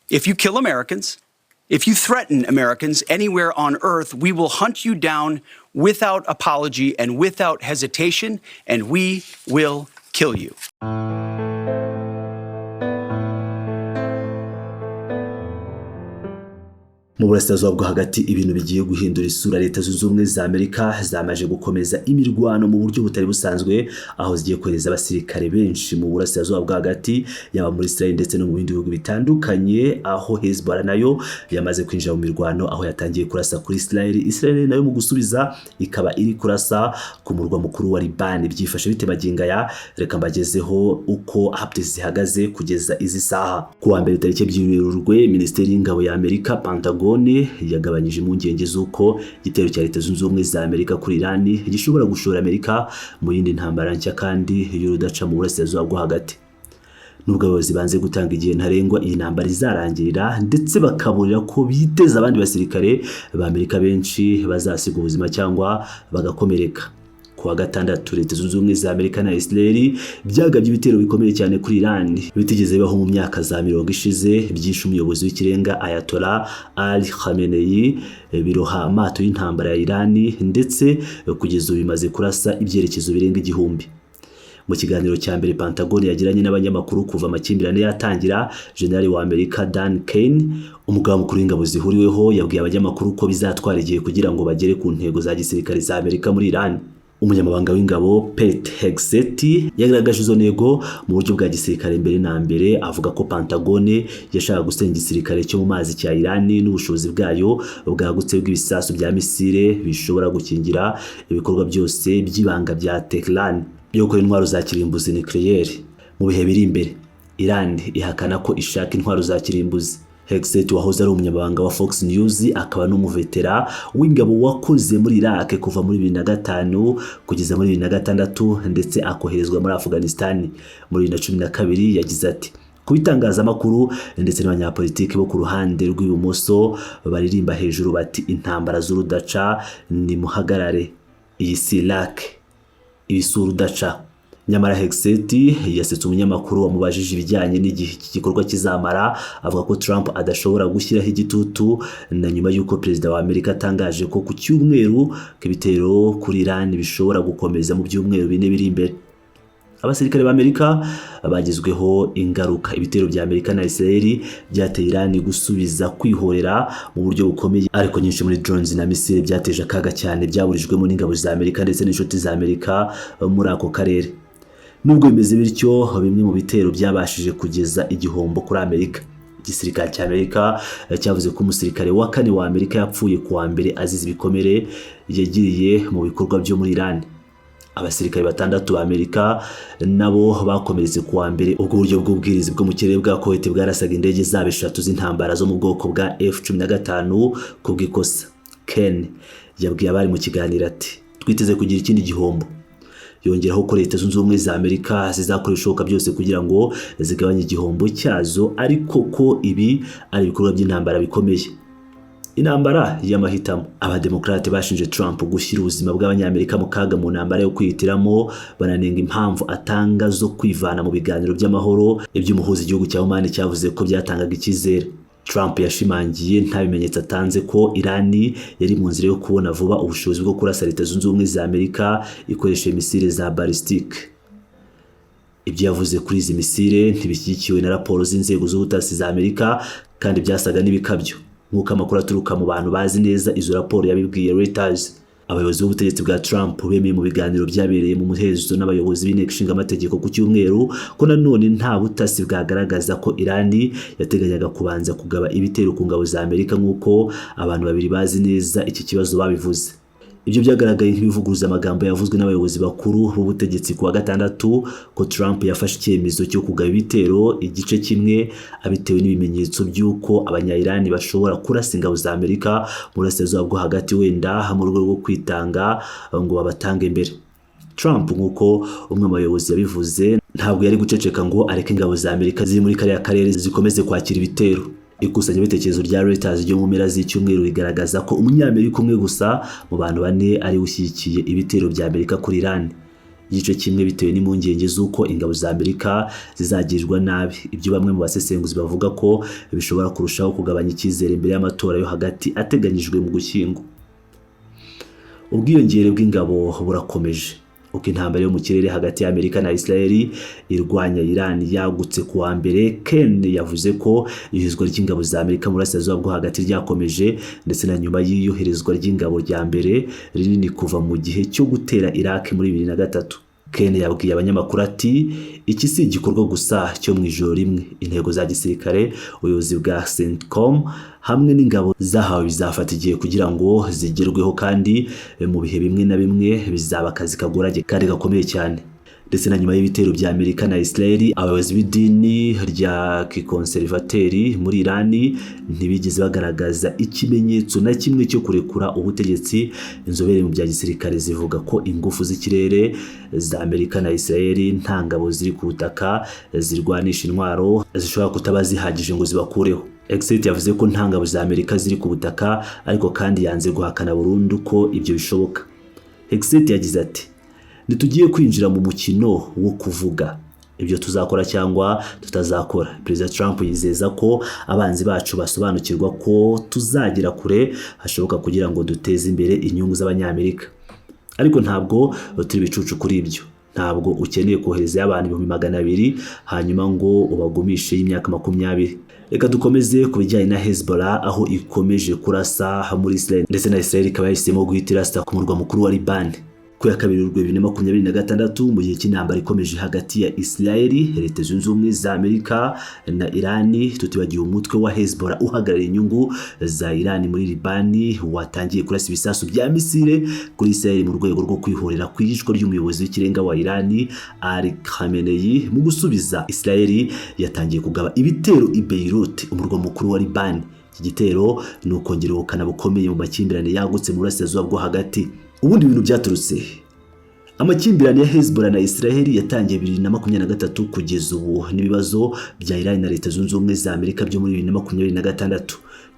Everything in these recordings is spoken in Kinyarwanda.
If you kill Americans, if you threaten Americans anywhere on earth, we will hunt you down without apology and without hesitation, and we will kill you. Mu burasirazuba bwo hagati ibintu bigiye guhindura isura. Leta zunze ubumwe za Amerika zamaje gukomeza imirwano mu buryo butari busanzwe, aho zigiye kohereza abasirikare benshi mu burasirazuba bwo hagati, yaba muri Israel ndetse no mu bindi bihugu bitandukanye, aho Hezbollah nayo yamaze kwinjira mu mirwano, aho yatangiye kurasa kuri Israel nayo mu gusubiza ikaba iri kurasa ku murwa mukuru wa Liban. Byifashe bite magingaya? Reka mbagezeho uko updates zihagaze kugeza izi saha. Ku wa mbere tariki 2 Werurwe, Minisiteri y'Ingabo ya Amerika Pentagon yagabanyije impungenge z'uko igitero cya Leta zunze ubumwe za Amerika kuri Iran gishobora gushora Amerika mu yindi ntambara nshya kandi y'urudaca mu burasirazuba bwo hagati. Nubwo abayobozi banze gutanga igihe ntarengwa iyi ntambara izarangirira, ndetse bakaburira ko biteza abandi basirikare ba Amerika benshi bazasiga ubuzima cyangwa bagakomereka. Kuwa gatandatu, Leta zunze ubumwe za Amerika na Israel byagabye ibitero bikomeye cyane kuri Iran bitigeze bibaho mu myaka za 40 ishize, byishe umuyobozi w'ikirenga Ayatollah Ali Khamenei, biroha amato y'intambara ya Iran, ndetse kugeza ubu bimaze kurasa ibyerekezo birenga 1000. Mu kiganiro cya mbere Pentagon yagiranye n'abanyamakuru kuva amakimbirane yatangira, General wa Amerika Dan Kane, umugaba mukuru w'ingabo zihuriweho, yabwiye abanyamakuru ko bizatwara igihe kugira ngo bagere ku ntego za gisirikare za Amerika muri Iran. Umunyamabanga w'ingabo Pete Hegseth yagaragaje izo ntego mu buryo bwa gisirikare mbere na mbere, avuga ko Pentagon yashaka gusenya igisirikare cyo mu mazi cya Iran n'ubushobozi bwayo bwagutse bw'ibisasu bya misile bishobora gukingira ibikorwa byose by'ibanga bya Tehran byo gukora intwaro za kirimbuzi nucleaire mu bihe biri imbere. Iran ihakana ko ishaka intwaro za kirimbuzi. Hegseth wahoze ari umunyamabanga wa Fox News akaba n'umuvetera w'ingabo wakoze muri Iraq kuva muri 2005 kugeza muri 2006, ndetse akoherezwa muri Afghanistan muri 2012, yagize ati: kubitangazamakuru ndetse n'abanyapolitiki bo ku ruhande rw'ibumoso baririmba hejuru bati intambara z'urudaca ni muhagarare, iyi si Iraq, ibisura udaca. Nyamara Hegseth yasetse umunyamakuru wamubajije ibijyanye n'igihe iki gikorwa kizamara, avuga ko Trump adashobora gushyiraho igitutu na nyuma y'uko perezida wa Amerika atangaje ko ku cyumweru k'ibitero kuri Iran bishobora gukomeza mu byumweru 4 biri imbere. Abasirikare ba Amerika bagizweho ingaruka. Ibitero bya Amerika na Israel byateye Iran gusubiza kwihorera mu buryo bukomeye, ariko nyinshi muri drones na misile byateje akaga cyane, byaburijwemo n'ingabo za Amerika ndetse n'inshuti za Amerika muri ako karere. Nubwo bimeze bityo, bimwe mu bitero byabashije kugeza igihombo kuri Amerika. Igisirikare cya Amerika cyavuze ko umusirikare wa 4 wa Amerika yapfuye ku wa mbere azize ibikomere yagiriye mu bikorwa byo muri Iran. Abasirikare 6 ba Amerika nabo bakomeretse ku wa mbere ubwo buryo bw'ubwirizi bwo mu kirere bwa Kuwait bwarasaga indege zabo 3 z'intambara zo mu bwoko bwa F-15 ku bw'ikosa. Ken yabwiye abari mu kiganiro ati: twiteze kugira ikindi gihombo. Yongeraho ko Leta zunze ubumwe za Amerika zizakora ibishoboka byose kugira ngo zigabanye igihombo cyazo, ariko ko ibi ari ibikorwa by'intambara bikomeye. Intambara y'amahitamo. Abademokrate bashinje Trump gushyira ubuzima bw'abanyamerika mu kaga mu ntambara yo kwihitiramo, bananenga impamvu atanga zo kwivana mu biganiro by'amahoro iby'umuhuza igihugu cya Oman cyavuze ko byatangaga icyizere. Trump yashimangiye nta bimenyetso atanze ko Iran yari mu nzira yo kubona vuba ubushobozi bwo kurasa Leta zunze ubumwe za Amerika ikoresha misile za ballistic. Ibyo yavuze kuri izi misile ntibishyigikiwe na raporo z'inzego z'ubutasi za Amerika kandi byasaga n'ibikabyo, nk'uko amakuru aturuka mu bantu bazi neza izo raporo yabibwiye Reuters. Abayobozi b'ubutegetsi bwa Trump bemeye mu biganiro byabereye mu muhezo n'abayobozi b'inteko ishinga amategeko ku cyumweru ko nanone nta butasi bwagaragaza ko Iran yateganyaga kubanza kugaba ibitero ku ngabo za Amerika nk'uko abantu babiri bazi neza iki kibazo babivuze. Ibyo byagaragaye nk'ibivuguruza amagambo yavuzwe n'abayobozi bakuru b'ubutegetsi ku wa gatandatu ko Trump yafashe icyemezo cyo kugaba ibitero igice kimwe abitewe n'ibimenyetso by'uko abanya-Iran bashobora kurasa ingabo za Amerika mu burasirazuba bwo hagati, wenda mu rwego rwo kwitanga ngo babatange imbere. Trump nk'uko umwe mu bayobozi yabivuze, ntabwo yari guceceka ngo areke ingabo za Amerika ziri muri kariya karere zikomeze kwakira ibitero. Ikusanyabitekerezo rya Reuters ryo mu mpera z'icyumweru rigaragaza ko umunyamerika umwe gusa mu bantu 4 ari ushyigikiye ibitero bya Amerika kuri Iran. igice kimwe bitewe n'impungenge z'uko ingabo za Amerika zizagirirwa nabi, ibyo bamwe mu basesenguzi bavuga ko bishobora kurushaho kugabanya icyizere imbere y'amatora yo hagati ateganyijwe mu Gushyingo. Ubwiyongere bw'ingabo burakomeje uko intambara yo mu kirere hagati ya Amerika na Israel irwanya Iran yagutse ku wa mbere. Ken yavuze ko iyoherezwa ry'ingabo za Amerika mu burasirazuba bwo hagati ryakomeje ndetse na nyuma y'iyoherezwa ry'ingabo rya mbere rinini kuva mu gihe cyo gutera Iraq muri 2003. Ken yabwiye abanyamakuru ati iki si igikorwa gusa cyo mu ijoro rimwe, intego za gisirikare, ubuyobozi bwa CENTCOM hamwe n'ingabo zahawe bizafata igihe kugira ngo zigerweho, kandi mu bihe bimwe na bimwe bizaba akazi kagoranye kandi gakomeye cyane. Ndetse na nyuma y'ibitero bya Amerika na Israel, abayobozi b'idini rya kikonservateri muri Iran ntibigeze bagaragaza ikimenyetso na kimwe cyo kurekura ubutegetsi. Inzobere mu bya gisirikare zivuga ko ingufu z'ikirere za Amerika na Israel nta ngabo ziri ku butaka zirwanisha intwaro zishobora kutaba zihagije ngo zibakureho. Exet yavuze ko nta ngabo za Amerika ziri ku butaka, ariko kandi yanze guhakana burundu ko ibyo bishoboka. Exet yagize ati ntitugiye kwinjira mu mukino wo kuvuga ibyo tuzakora cyangwa tutazakora. Perezida Trump yizeza ko abanzi bacu basobanukirwa ko tuzagira kure hashoboka kugira ngo duteze imbere inyungu z'Abanyamerika, ariko ntabwo turi bicucu kuri ibyo. Ntabwo ukeneye kohereza abantu 200,000 hanyuma ngo ubagumishe y'imyaka 20. Reka dukomeze ku bijyanye na Hezbollah, aho ikomeje kurasa muri Israel ndetse na Israel ikaba yahisemo guhita irasa ku murwa mukuru wa Liban. Ku ya kabiri 2026 mu gihe cy'intambara ikomeje hagati ya Israel, Leta Zunze Ubumwe za Amerika na Iran, tutibagiye umutwe wa Hezbollah uhagarariye inyungu za Iran muri Liban watangiye kurasa ibisasu bya misile kuri Israel mu rwego rwo kwihorera kw'iyicwa ry'umuyobozi w'ikirenga wa Iran Ali Khamenei. Mu gusubiza, Israel yatangiye kugaba ibitero i Beirut, umurwa mukuru wa Liban. Iki gitero ni ukongera ubukana bukomeye mu makimbirane yagutse mu burasirazuba bwo hagati. Ubundi bintu byaturutse amakimbirane ya Hezbollah na Israel yatangiye 2023 kugeza ubu n'ibibazo bya Iran na Leta Zunze Ubumwe za Amerika byo muri 2026.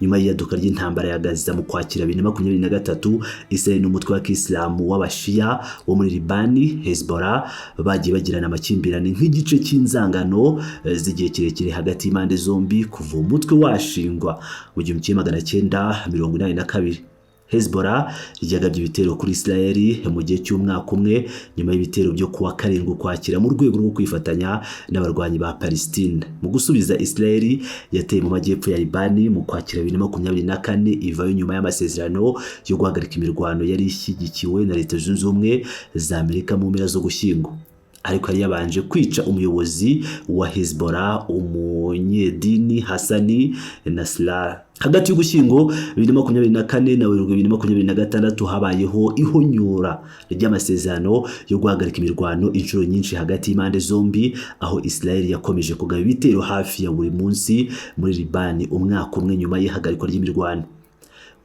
Nyuma y'iyaduka ry'intambara ya Gaza mu kwakira 2023, Israel n'umutwe wa Kisilamu w'Abashia wo muri Liban, Hezbollah bagiye bagirana amakimbirane nk'igice cy'inzangano z'igihe kirekire hagati y'impande zombi kuva umutwe washingwa mu 1982. Hezbollah ryagabye ibitero kuri Israel mu gihe cy'umwaka umwe nyuma y'ibitero byo kuwa 7 kwakira mu rwego rwo kwifatanya n'abarwanyi ba Palestine. Mu gusubiza, Israel yateye mu majyepfo ya Liban mu kwakira 2024 ivayo nyuma y'amasezerano yo guhagarika imirwano yari ishyigikiwe na Leta Zunze Ubumwe za Amerika mu mpera zo Gushyingo. Ariko yari yabanje kwica umuyobozi wa Hezbollah, umunyedini Hassani Nasrallah. Hagati y'Ugushyingo 2024 na Werurwe 2026 habayeho ihonyora ry'amasezerano yo guhagarika imirwano inshuro nyinshi hagati y'impande zombi, aho Israel yakomeje kugaba ibitero hafi ya buri munsi muri Liban umwaka umwe nyuma y'ihagarikwa ry'imirwano.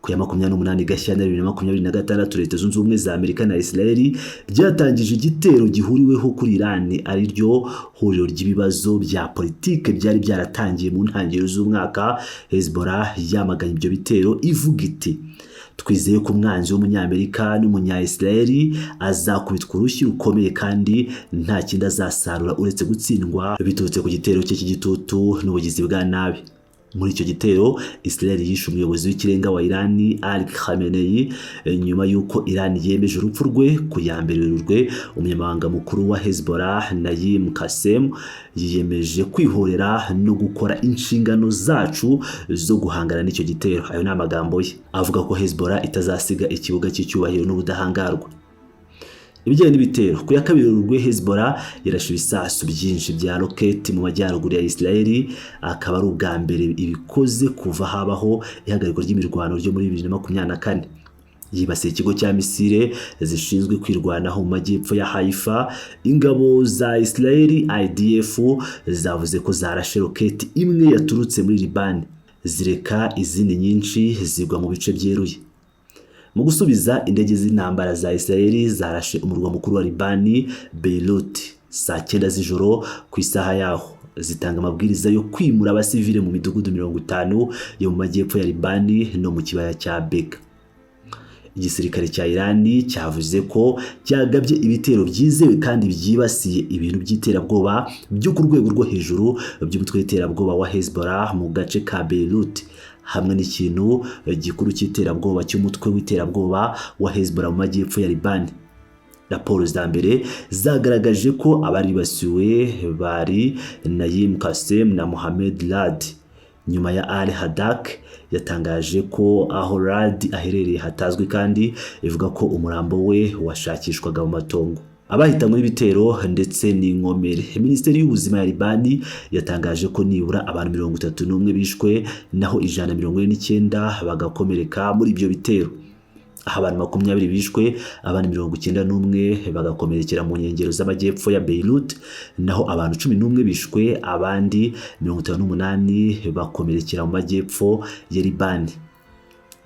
Ku ya 28 Gashyantare 2026, Leta Zunze Ubumwe za Amerika na Israel byatangije igitero gihuriweho kuri Iran, ari ryo huriro ry'ibibazo bya politike byari byaratangiye mu ntangiriro z'umwaka. Hezbollah yamaganye ibyo bitero ivuga iti twizeye ko umwanzi w'umunyamerika n'umunya-Israel azakubitwa urushyi rukomeye kandi nta kindi azasarura uretse gutsindwa biturutse ku gitero cye cy'igitutu n'ubugizi bwa nabi. Muri icyo gitero, Israel yishe umuyobozi w'ikirenga wa Iran Ali Khamenei nyuma y'uko Iran yemeje urupfu rwe. Ku ya 2 Werurwe, umunyamabanga mukuru wa Hezbollah Naim Qassem yiyemeje kwihorera no gukora inshingano zacu zo guhangana n'icyo gitero. Ayo ni amagambo ye, avuga ko Hezbollah itazasiga ikibuga cy'icyubahiro n'ubudahangarwa. Ibijyanye n'ibitero, ku ya 2 Werurwe, Hezbollah yarashe ibisasu byinshi bya roketi mu majyaruguru ya Israel, akaba ari ubwa mbere ibikoze kuva habaho ihagarikwa ry'imirwano ryo muri 2024. Yibasiye ikigo cya misile zishinzwe kwirwanaho mu majyepfo ya Haifa. Ingabo za Israel IDF zavuze ko zarashe roketi imwe yaturutse muri Liban, zireka izindi nyinshi zigwa mu bice byeruye. Mu gusubiza, indege z'intambara za Israel zarashe umurwa mukuru wa Liban, Beirut, saa 9 z'ijoro ku isaha yaho, zitanga amabwiriza yo kwimura abasivile mu midugudu 50 yo mu majyepfo ya Liban no mu kibaya cya Bekaa. Igisirikare cya Irani cyavuze ko cyagabye ibitero byizewe kandi byibasiye ibintu by'iterabwoba byo ku rwego rwo hejuru by'umutwe w'iterabwoba wa Hezbollah mu gace ka Beirut, hamwe n'ikintu gikuru cy'iterabwoba cy'umutwe w'iterabwoba wa Hezbollah mu majyepfo ya Liban. Raporo za mbere zagaragaje ko abaribasiwe bari Naim Qassem na Mohamed Rad. Nyuma ya Ali Hadak yatangaje ko aho Rad aherereye hatazwi kandi ivuga ko umurambo we washakishwaga mu matongo. Abahitanywe n'ibitero ndetse n'inkomere. Minisiteri y'ubuzima ya Libani yatangaje ko nibura abantu 31 bishwe naho 149 bagakomereka muri ibyo bitero. Aho abantu 20 bishwe, abandi 91 bagakomerekera mu nkengero z'amajyepfo ya Beirut, naho abantu 11 bishwe, abandi 58 bakomerekera mu majyepfo ya Libani.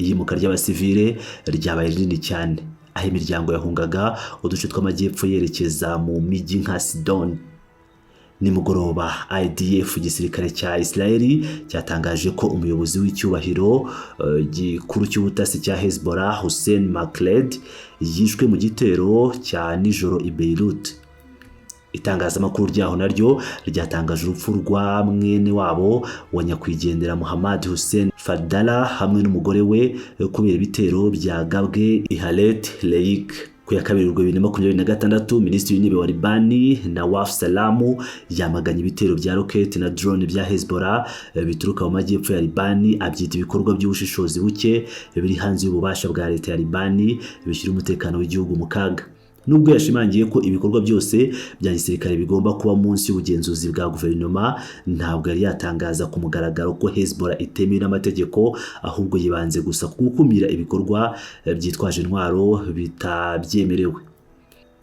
Iyimuka ry'abasivile ryabaye rinini cyane, aho imiryango yahungaga uduce tw'amajyepfo yerekeza mu mijyi nka Sidon. Nimugoroba IDF, igisirikare cya Israeli, cyatangaje ko umuyobozi w'icyubahiro gikuru cy'ubutasi cya Hezbollah Hussein Makled yishwe mu gitero cya nijoro i Beirut. Itangazamakuru ryaho naryo ryatangaje urupfu rwa mwene wabo wa nyakwigendera Muhammad Hussein Fadala hamwe n'umugore we kubera ibitero byagabwe i Halet Leik. Ku ya 2026, Minisitiri w'Intebe wa Libani Nawaf Salamu yamaganye ibitero bya rocket na drone bya Hezbollah bituruka mu majyepfo ya Libani, abyita ibikorwa by'ubushishozi buke biri hanze y'ububasha bwa leta ya Libani bishyira umutekano w'igihugu mu kaga. Nubwo yashimangiye ko ibikorwa byose bya gisirikare bigomba kuba munsi y'ubugenzuzi bwa guverinoma, ntabwo yari yatangaza ku mugaragaro ko Hezbollah itemewe n'amategeko, ahubwo yibanze gusa ku gukumira ibikorwa byitwaje intwaro bitabyemerewe.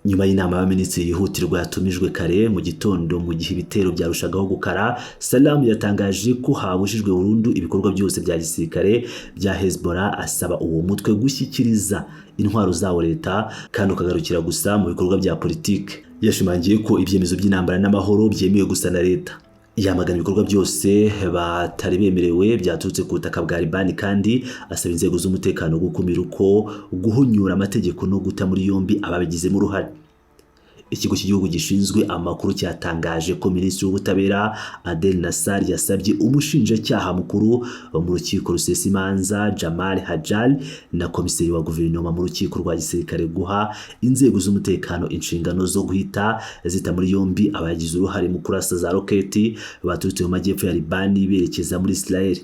Nyuma y'inama y'abaminisitiri yihutirwa yatumijwe kare mu gitondo mu gihe ibitero byarushagaho gukara, Salam yatangaje ko habujijwe burundu ibikorwa byose bya gisirikare bya Hezbollah, asaba uwo mutwe gushyikiriza intwaro zawo leta kandi ukagarukira gusa mu bikorwa bya politike. Yashimangiye ko ibyemezo by'intambara n'amahoro byemewe gusa na leta. Yamagana ibikorwa byose batari bemerewe byaturutse ku butaka bwa Libani kandi asaba inzego z'umutekano gukumira uko guhunyura amategeko no guta muri yombi ababigizemo uruhare. Ikigo cy'igihugu gishinzwe amakuru cyatangaje ko Minisitiri w'Ubutabera Adel Nassar yasabye umushinjacyaha mukuru mu rukiko rusesa imanza Jamal Hajjal na komiseri wa guverinoma mu rukiko rwa gisirikare guha inzego z'umutekano inshingano zo guhita zita muri yombi abagize uruhare mu kurasa za roketi baturutse mu majyepfo ya Libani berekeza muri Israel.